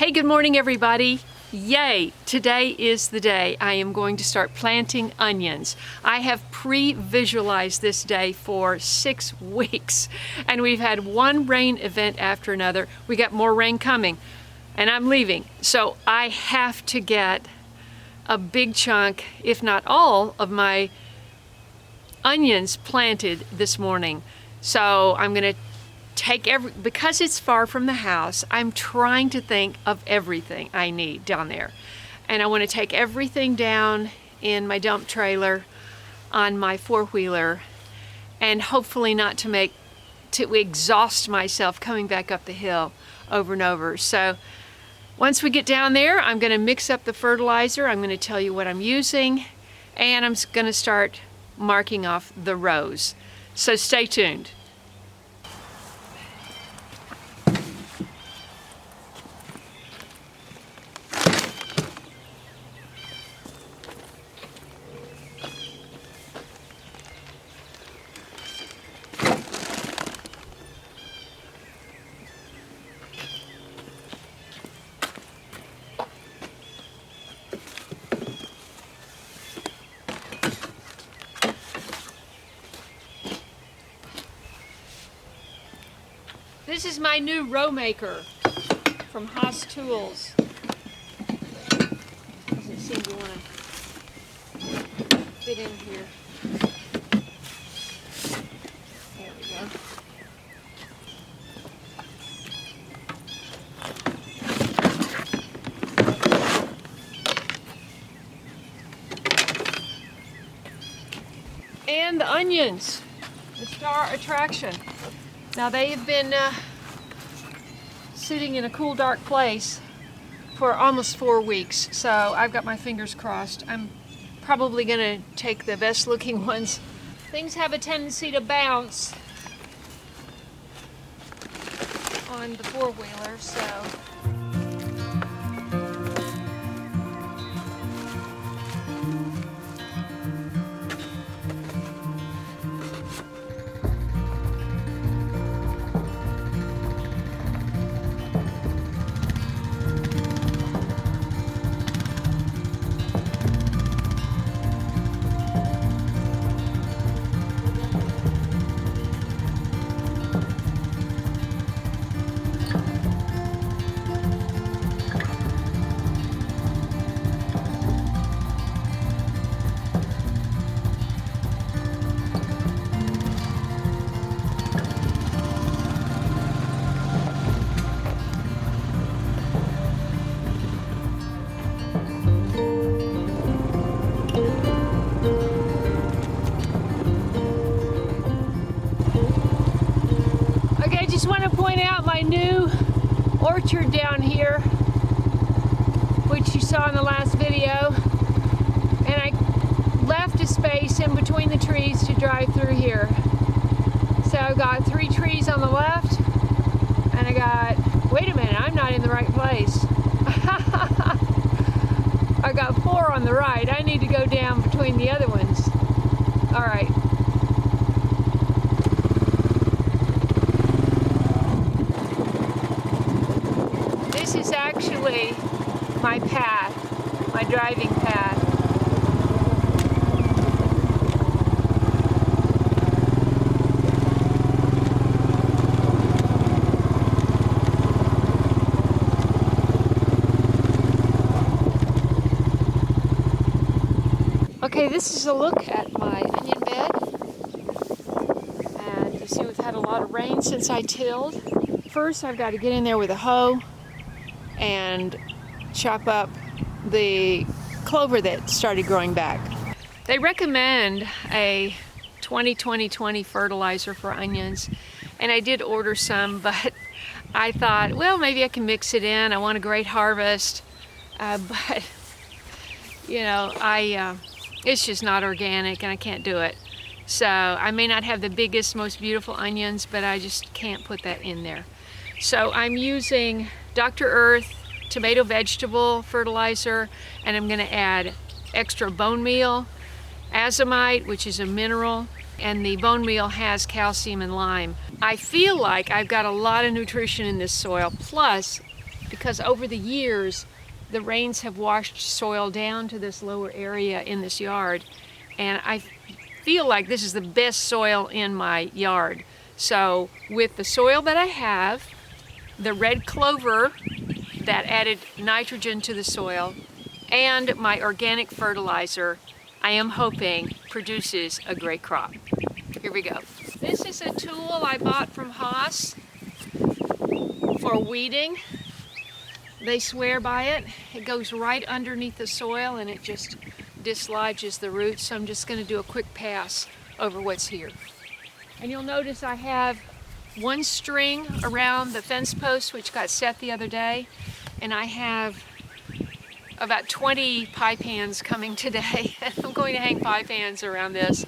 Hey, good morning everybody. Yay! Today is the day I am going to start planting onions. I have pre-visualized this day for 6 weeks and we've had one rain event after another. We got more rain coming and I'm leaving. So I have to get a big chunk, if not all, of my onions planted this morning. So I'm gonna take because it's far from the house, I'm trying to think of everything I need down there. And I want to take everything down in my dump trailer on my four-wheeler and hopefully not to exhaust myself coming back up the hill over and over. So once we get down there, I'm going to mix up the fertilizer. I'm going to tell you what I'm using and I'm going to start marking off the rows. So stay tuned. This is my new row maker from Haas Tools. Doesn't seem to want to fit in here. There we go. And the onions, the star attraction. Now they have been sitting in a cool, dark place for almost 4 weeks, so I've got my fingers crossed. I'm probably gonna take the best looking ones. Things have a tendency to bounce on the four-wheeler, so. Just want to point out my new orchard down here, which you saw in the last video, and I left a space in between the trees to drive through here. So I've got 3 trees on the left and I got, wait a minute, I'm not in the right place. I got 4 on the right. I need to go down between the other ones. All right. This is actually my path, my driving path. Okay, this is a look at my onion bed. And you see we've had a lot of rain since I tilled. First, I've got to get in there with a hoe and chop up the clover that started growing back. They recommend a 20-20-20 fertilizer for onions, and I did order some, but I thought, well, maybe I can mix it in. I want a great harvest, but you know, it's just not organic and I can't do it. So I may not have the biggest, most beautiful onions, but I just can't put that in there. So I'm using Dr. Earth tomato vegetable fertilizer, and I'm going to add extra bone meal, azomite, which is a mineral, and the bone meal has calcium and lime. I feel like I've got a lot of nutrition in this soil, plus because over the years the rains have washed soil down to this lower area in this yard, and I feel like this is the best soil in my yard. So with the soil that I have, the red clover that added nitrogen to the soil, and my organic fertilizer, I am hoping produces a great crop. Here we go. This is a tool I bought from Haas for weeding. They swear by it. It goes right underneath the soil and it just dislodges the roots. So I'm just going to do a quick pass over what's here. And you'll notice I have one string around the fence post which got set the other day, and I have about 20 pie pans coming today. I'm going to hang pie pans around this.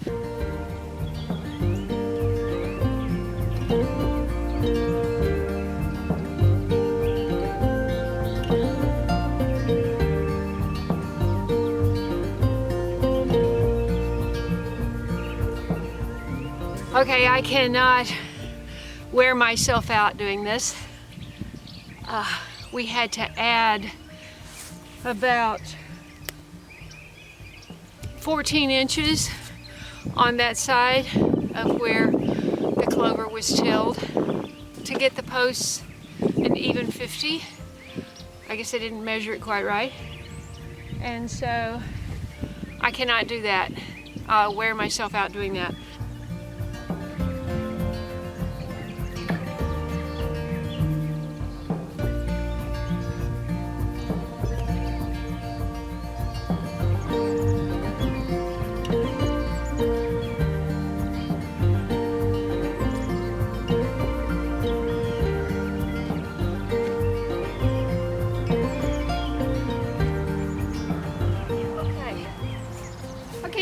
Okay, I cannot wear myself out doing this. We had to add about 14 inches on that side of where the clover was tilled to get the posts an even 50. I guess I didn't measure it quite right. And so I cannot do that. I'll wear myself out doing that.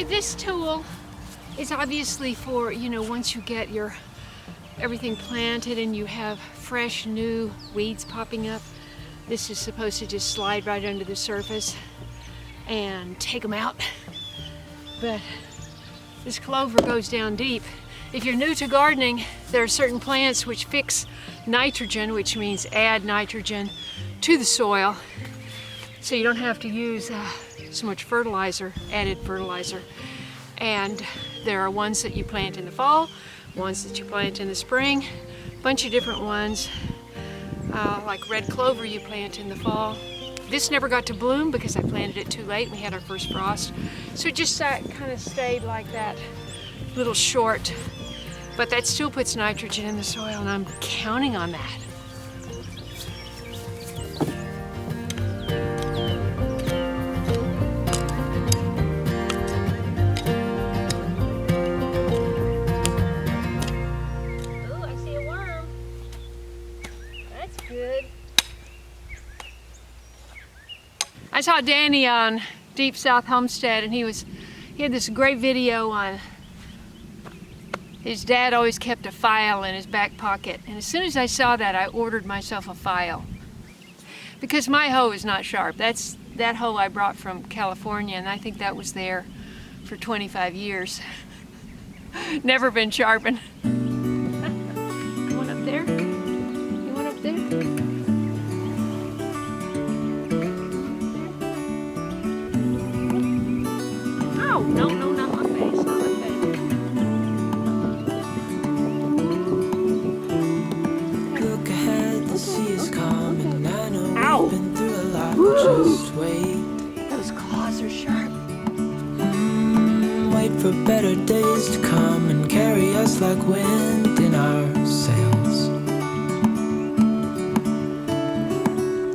This tool is obviously for, once you get everything planted and you have fresh new weeds popping up, this is supposed to just slide right under the surface and take them out. But this clover goes down deep. If you're new to gardening, there are certain plants which fix nitrogen, which means add nitrogen to the soil, so you don't have to use so much added fertilizer. And there are ones that you plant in the fall, ones that you plant in the spring, a bunch of different ones. Like red clover you plant in the fall. This never got to bloom because I planted it too late. We had our first frost. So it just kind of stayed like that, little short. But that still puts nitrogen in the soil, and I'm counting on that. I saw Danny on Deep South Homestead, and he had this great video on his dad always kept a file in his back pocket, and as soon as I saw that, I ordered myself a file because my hoe is not sharp. That hoe I brought from California, and I think that was there for 25 years. Never been sharpened. You want up there? You want up there? No, not my face, not my face. Look ahead, the sea is calm, and I know we've been through a lot. Just wait. Those claws are sharp. Wait for better days to come and carry us like wind in our sails.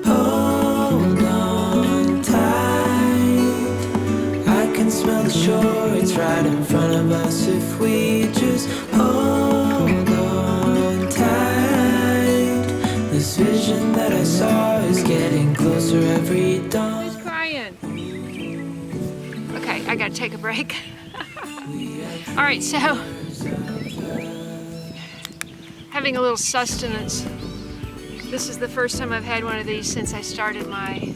Hold on tight. I can smell the shore, it's right in front of us if we just hold on tight. This vision that I saw is getting closer every dawn. Who's crying? Okay, I gotta take a break. All right, so having a little sustenance. This is the first time I've had one of these since I started my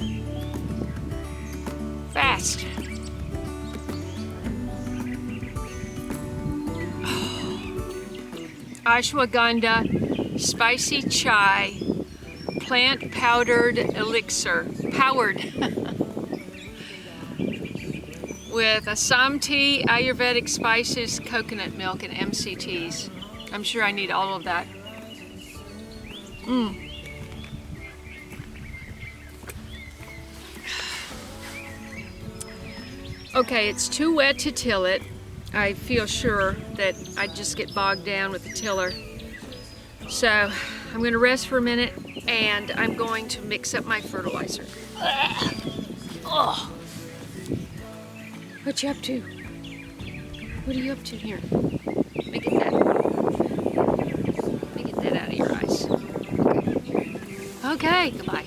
fast. Ashwagandha spicy chai plant powdered elixir, powered with Assam tea, Ayurvedic spices, coconut milk, and MCTs. I'm sure I need all of that. Okay, it's too wet to till it. I feel sure that I'd just get bogged down with the tiller. So I'm going to rest for a minute and I'm going to mix up my fertilizer. Oh. What you up to? What are you up to here? Let me get that. Let me get that out of your eyes. Okay, goodbye.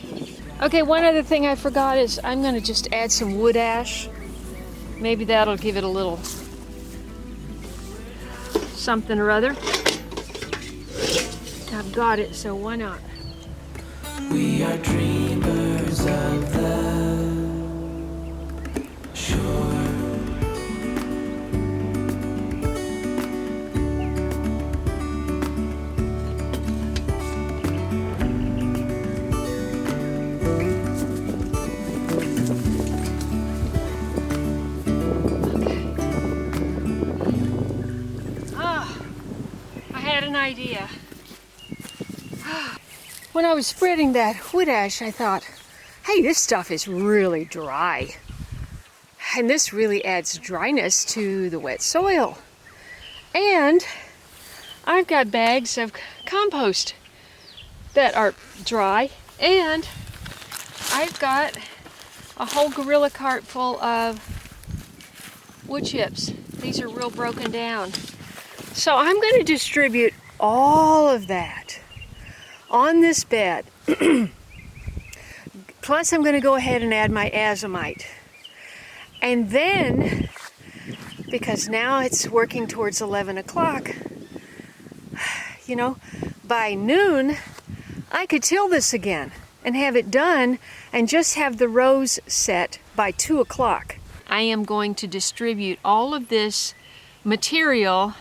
Okay, one other thing I forgot is I'm going to just add some wood ash. Maybe that'll give it a little something or other. I've got it, so why not? We are dreamers of the shore. Idea. When I was spreading that wood ash, I thought, hey, this stuff is really dry. And this really adds dryness to the wet soil. And I've got bags of compost that are dry. And I've got a whole gorilla cart full of wood chips. These are real broken down. So I'm going to distribute all of that on this bed. Plus I'm going to go ahead and add my azomite. And then, because now it's working towards 11 o'clock, you know, by noon I could till this again and have it done and just have the rows set by 2 o'clock. I am going to distribute all of this material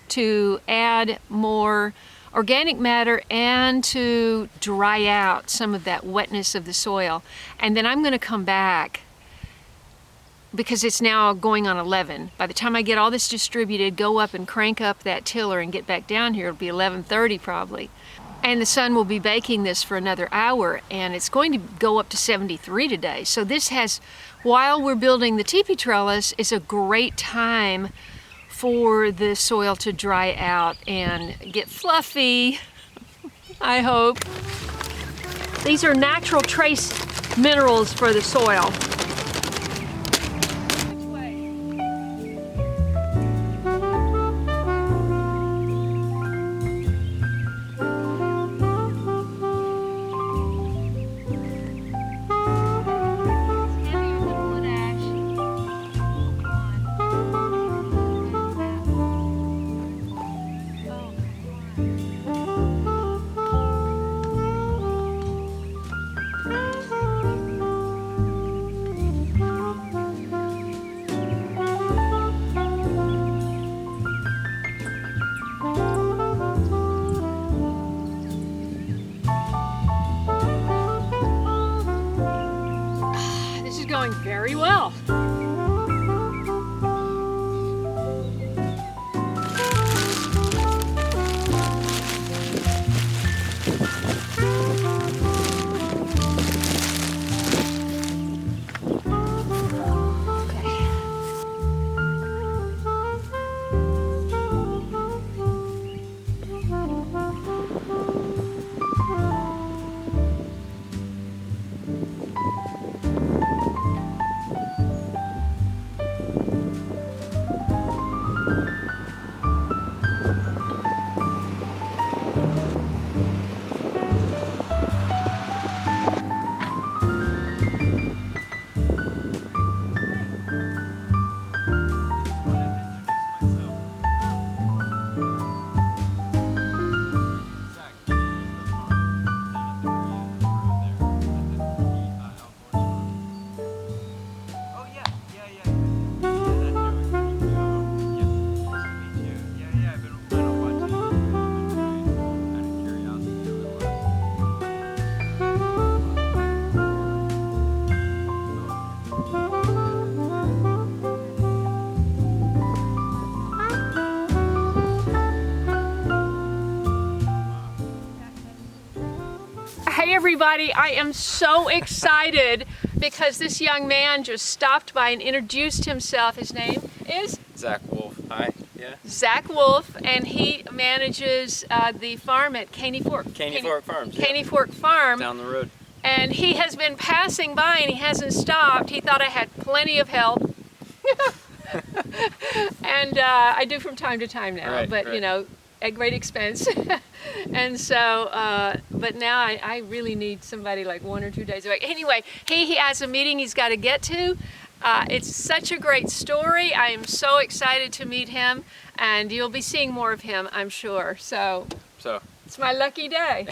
to add more organic matter and to dry out some of that wetness of the soil. And then I'm going to come back because it's now going on 11. By the time I get all this distributed, go up and crank up that tiller and get back down here, it'll be 11:30 probably. And the sun will be baking this for another hour, and it's going to go up to 73 today. So this has, while we're building the teepee trellis, is a great time for the soil to dry out and get fluffy, I hope. These are natural trace minerals for the soil. Going very well. everybody. I am so excited because this young man just stopped by and introduced himself. His name is? Zach Wolf. Hi. Yeah. Zach Wolf, and he manages the farm at Caney Fork. Caney Fork Farms. Caney Fork Farm. Down the road. And he has been passing by and he hasn't stopped. He thought I had plenty of help. And I do from time to time now, Right, but right. you know, at great expense. And so, but now I really need somebody like 1 or 2 days a week. Anyway, he has a meeting he's got to get to. It's such a great story. I am so excited to meet him, and you'll be seeing more of him, I'm sure. So So. it's my lucky day.